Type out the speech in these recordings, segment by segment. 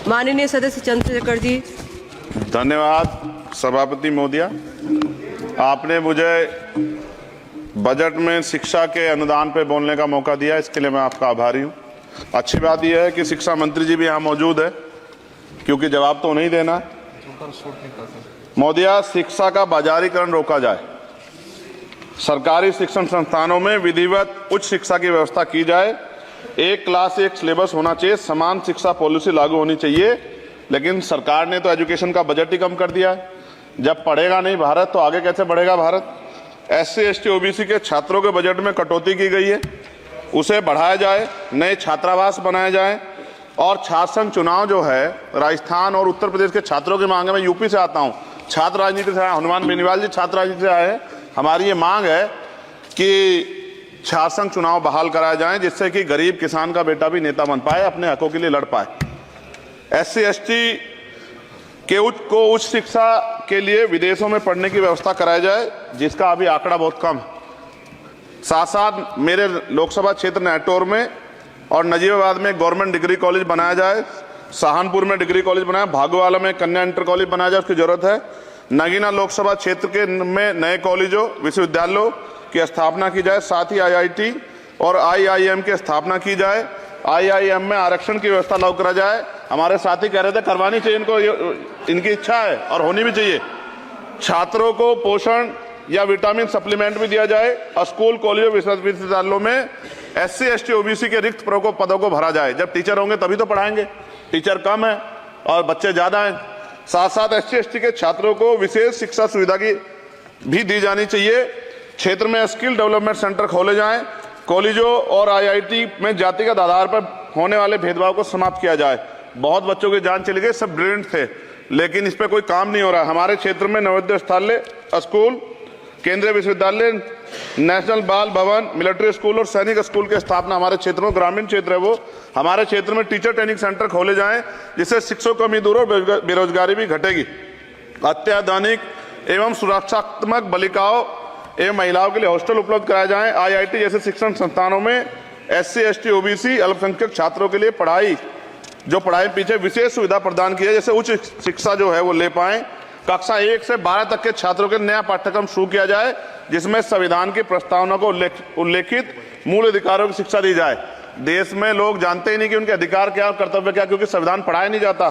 माननीय सदस्य चंद्रशेखर जी। धन्यवाद सभापति महोदया। आपने मुझे बजट में शिक्षा के अनुदान पे बोलने का मौका दिया, इसके लिए मैं आपका आभारी हूँ। अच्छी बात यह है कि शिक्षा मंत्री जी भी यहाँ मौजूद है, क्योंकि जवाब तो नहीं देना है। महोदया, शिक्षा का बाजारीकरण रोका जाए, सरकारी शिक्षण संस्थानों में विधिवत उच्च शिक्षा की व्यवस्था की जाए, एक क्लास एक सिलेबस होना चाहिए, समान शिक्षा पॉलिसी लागू होनी चाहिए। लेकिन सरकार ने तो एजुकेशन का बजट ही कम कर दिया है। जब पढ़ेगा नहीं भारत तो आगे कैसे बढ़ेगा भारत। SC ST OBC के छात्रों के बजट में कटौती की गई है, उसे बढ़ाया जाए, नए छात्रावास बनाए जाए और छात्र संघ चुनाव जो है राजस्थान और उत्तर प्रदेश के छात्रों की मांग है। मैं यूपी से आता हूँ, छात्र राजनीति से आया, हनुमान बेनीवाल जी छात्र राजनीति से आए हैं। हमारी ये मांग है कि छात्र संघ चुनाव बहाल कराए जाएं, जिससे कि गरीब किसान का बेटा भी नेता बन पाए, अपने हकों के लिए लड़ पाए। SC ST के उच्च शिक्षा के लिए विदेशों में पढ़ने की व्यवस्था कराई जाए, जिसका अभी आंकड़ा बहुत कम है। साथ साथ मेरे लोकसभा क्षेत्र नैटौर में और नजीबाबाद में गवर्नमेंट डिग्री कॉलेज बनाया जाए, सहारनपुर में डिग्री कॉलेज बनाया, भागोवाला में कन्या इंटर कॉलेज बनाया जाए, उसकी जरूरत है। नगीना लोकसभा क्षेत्र के में नए कॉलेजों विश्वविद्यालयों की स्थापना की जाए, साथ ही IIT और IIM की स्थापना की जाए। IIM में आरक्षण की व्यवस्था लागू करा जाए। हमारे साथी कह रहे थे करवानी चाहिए इनको, इनकी इच्छा है और होनी भी चाहिए। छात्रों को पोषण या विटामिन सप्लीमेंट भी दिया जाए और स्कूल कॉलेजों विश्वविद्यालयों में SC ST OBC के रिक्त पदों को भरा जाए। जब टीचर होंगे तभी तो पढ़ाएंगे, टीचर कम है और बच्चे ज्यादा हैं। साथ साथ SC ST के छात्रों को विशेष शिक्षा सुविधा की भी दी जानी चाहिए। क्षेत्र में स्किल डेवलपमेंट सेंटर खोले जाएं, कॉलेजों और IIT में जातिगत आधार पर होने वाले भेदभाव को समाप्त किया जाए। बहुत बच्चों की जान चली गई, सब ब्रिलियंट थे, लेकिन इस पर कोई काम नहीं हो रहा। हमारे क्षेत्र में नवोदय विद्यालय स्कूल, केंद्रीय विश्वविद्यालय, नेशनल बाल भवन, मिलिट्री स्कूल और सैनिक स्कूल की स्थापना हमारे क्षेत्र में, ग्रामीण क्षेत्र है वो, हमारे क्षेत्र में टीचर ट्रेनिंग सेंटर खोले जाएं, जिससे शिक्षकों की कमी दूर और बेरोजगारी भी घटेगी। अत्याधुनिक एवं सुरक्षात्मक बालिकाओं एवं महिलाओं के लिए हॉस्टल उपलब्ध कराए जाएं। IIT जैसे शिक्षण संस्थानों में SC ST OBC अल्पसंख्यक छात्रों के लिए पढ़ाई पीछे विशेष सुविधा प्रदान की है, जैसे उच्च शिक्षा जो है वो ले पाएं। कक्षा 1 से 12 तक के छात्रों के नया पाठ्यक्रम शुरू किया जाए, जिसमें संविधान की प्रस्तावना को उल्लेखित मूल अधिकारों की शिक्षा दी जाए। देश में लोग जानते ही नहीं कि उनके अधिकार क्या और कर्तव्य क्या, क्योंकि संविधान पढ़ाया नहीं जाता।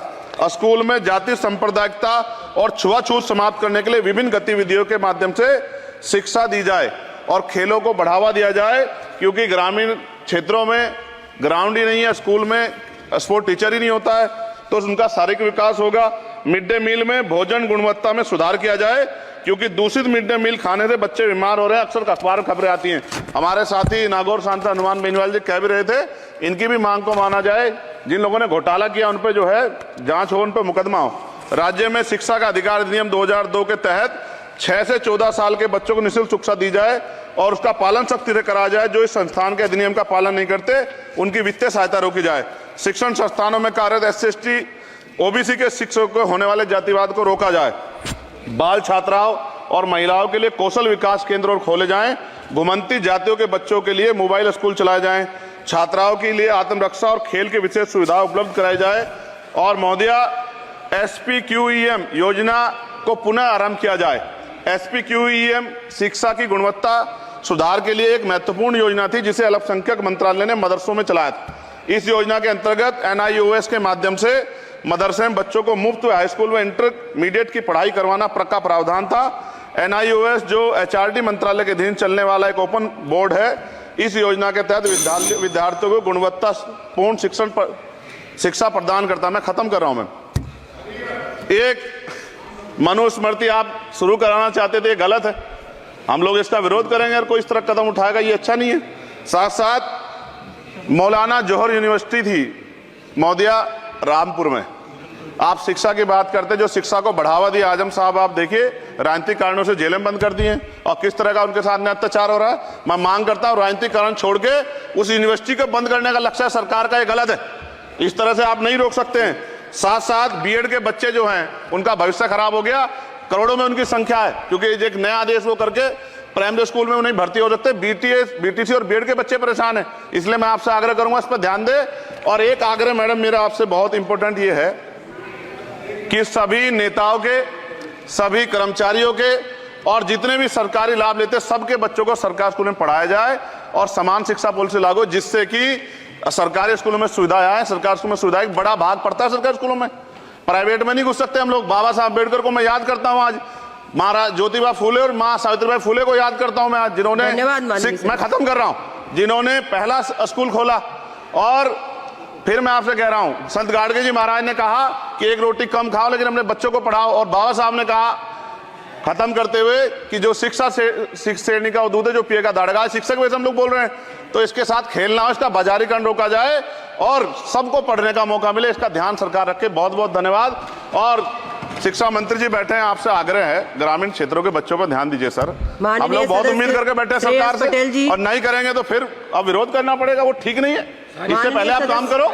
स्कूल में जाति सांप्रदायिकता और छुआछूत समाप्त करने के लिए विभिन्न गतिविधियों के माध्यम से शिक्षा दी जाए और खेलों को बढ़ावा दिया जाए, क्योंकि ग्रामीण क्षेत्रों में ग्राउंड ही नहीं है, स्कूल में स्पोर्ट टीचर ही नहीं होता है, तो उनका शारीरिक विकास होगा। मिड डे मील में भोजन गुणवत्ता में सुधार किया जाए, क्योंकि दूषित मिड डे मील खाने से बच्चे बीमार हो रहे हैं, अक्सर अखबार में खबरें आती हैं। हमारे साथी नागौर सांसद हनुमान बेनीवाल जी कह भी रहे थे, इनकी भी मांग को माना जाए। जिन लोगों ने घोटाला किया उन पर जो है जांच हो, उन पर मुकदमा हो। राज्य में शिक्षा का अधिकार अधिनियम 2002 के तहत 6 से 14 साल के बच्चों को निःशुल्क शिक्षा दी जाए और उसका पालन सख्ती से कराया जाए। जो इस संस्थान के अधिनियम का पालन नहीं करते उनकी वित्तीय सहायता रोकी जाए। शिक्षण संस्थानों में कार्यरत SC ST OBC के शिक्षकों को होने वाले जातिवाद को रोका जाए। बाल छात्राओं और महिलाओं के लिए कौशल विकास केंद्र खोले जाएं। घुमंती जातियों के बच्चों के लिए मोबाइल स्कूल चलाए जाएं। छात्राओं के लिए आत्मरक्षा और खेल की विशेष सुविधा उपलब्ध कराई जाए। और महोदया, SPQEM योजना को पुनः आरंभ किया जाए। SPQEM शिक्षा की गुणवत्ता सुधार के लिए एक महत्वपूर्ण योजना थी, जिसे अल्पसंख्यक मंत्रालय ने मदरसों में चलाया था। इस योजना के अंतर्गत NIOS के माध्यम से मदरसे में बच्चों को मुफ्त हाई स्कूल व इंटरमीडिएट की पढ़ाई करवाना का प्रावधान था। NIOS जो HRD मंत्रालय के अधीन चलने वाला एक ओपन बोर्ड है, इस योजना के तहत विद्यार्थियों को गुणवत्तापूर्ण शिक्षा प्रदान करता। मैं खत्म कर रहा हूं। मैं एक मनुस्मृति आप शुरू कराना चाहते थे, ये गलत है, हम लोग इसका विरोध करेंगे और कोई इस तरह कदम उठाएगा, ये अच्छा नहीं है। साथ साथ मौलाना जौहर यूनिवर्सिटी थी महोदया रामपुर में, आप शिक्षा की बात करते, जो शिक्षा को बढ़ावा दिया आजम साहब, आप देखिए राजनीतिक कारणों से जेलें बंद कर दी हैं और किस तरह का उनके साथ में अत्याचार हो रहा है। मैं मांग करता हूं राजनीतिक कारण छोड़ के उस यूनिवर्सिटी को बंद करने का लक्ष्य सरकार का, ये गलत है, इस तरह से आप नहीं रोक सकते हैं। साथ साथ बीएड के बच्चे जो हैं उनका भविष्य खराब हो गया, करोड़ों में उनकी संख्या है, क्योंकि एक नया आदेश वो करके प्राइमरी स्कूल में नहीं भर्ती हो सकते। बीटीसी और बीएड के बच्चे परेशान हैं, इसलिए मैं आपसे आग्रह करूंगा इस पर ध्यान दे। और एक आग्रह मैडम मेरा आपसे बहुत इंपॉर्टेंट ये है कि सभी नेताओं के, सभी कर्मचारियों के और जितने भी सरकारी लाभ लेते हैं सबके बच्चों को सरकारी स्कूल में पढ़ाया जाए और समान शिक्षा पॉलिसी लागू, जिससे कि सरकारी स्कूलों में सुविधाएं आए। सरकारी स्कूल में सुविधाएं एक बड़ा भाग पड़ता है सरकारी स्कूलों में, प्राइवेट में नहीं घुस सकते हम लोग। बाबा साहब अम्बेडकर को मैं याद करता हूं आज, महाराज ज्योतिबा फूले और मां सावित्रीबाई फूले को याद करता हूं मैं आज, जिन्होंने, मैं खत्म कर रहा हूं, जिन्होंने पहला स्कूल खोला। और फिर मैं आपसे कह रहा हूं, संत गाडगे जी महाराज ने कहा कि एक रोटी कम खाओ लेकिन अपने बच्चों को पढ़ाओ। और बाबा साहब ने कहा खत्म करते हुए कि जो शिक्षा श्रेणी का दूध है जो पिएगा दाड़ेगा। शिक्षक वैसे हम लोग बोल रहे हैं, तो इसके साथ खेलना हो, इसका बाजारीकरण रोका जाए और सबको पढ़ने का मौका मिले, इसका ध्यान सरकार रखे। बहुत बहुत धन्यवाद। और शिक्षा मंत्री जी बैठे हैं, आपसे आग्रह है ग्रामीण क्षेत्रों के बच्चों पर ध्यान दीजिए सर। हम लोग बहुत उम्मीद करके बैठे हैं सरकार से, और नहीं करेंगे तो फिर अब विरोध करना पड़ेगा, वो ठीक नहीं है। इससे पहले आप काम करो।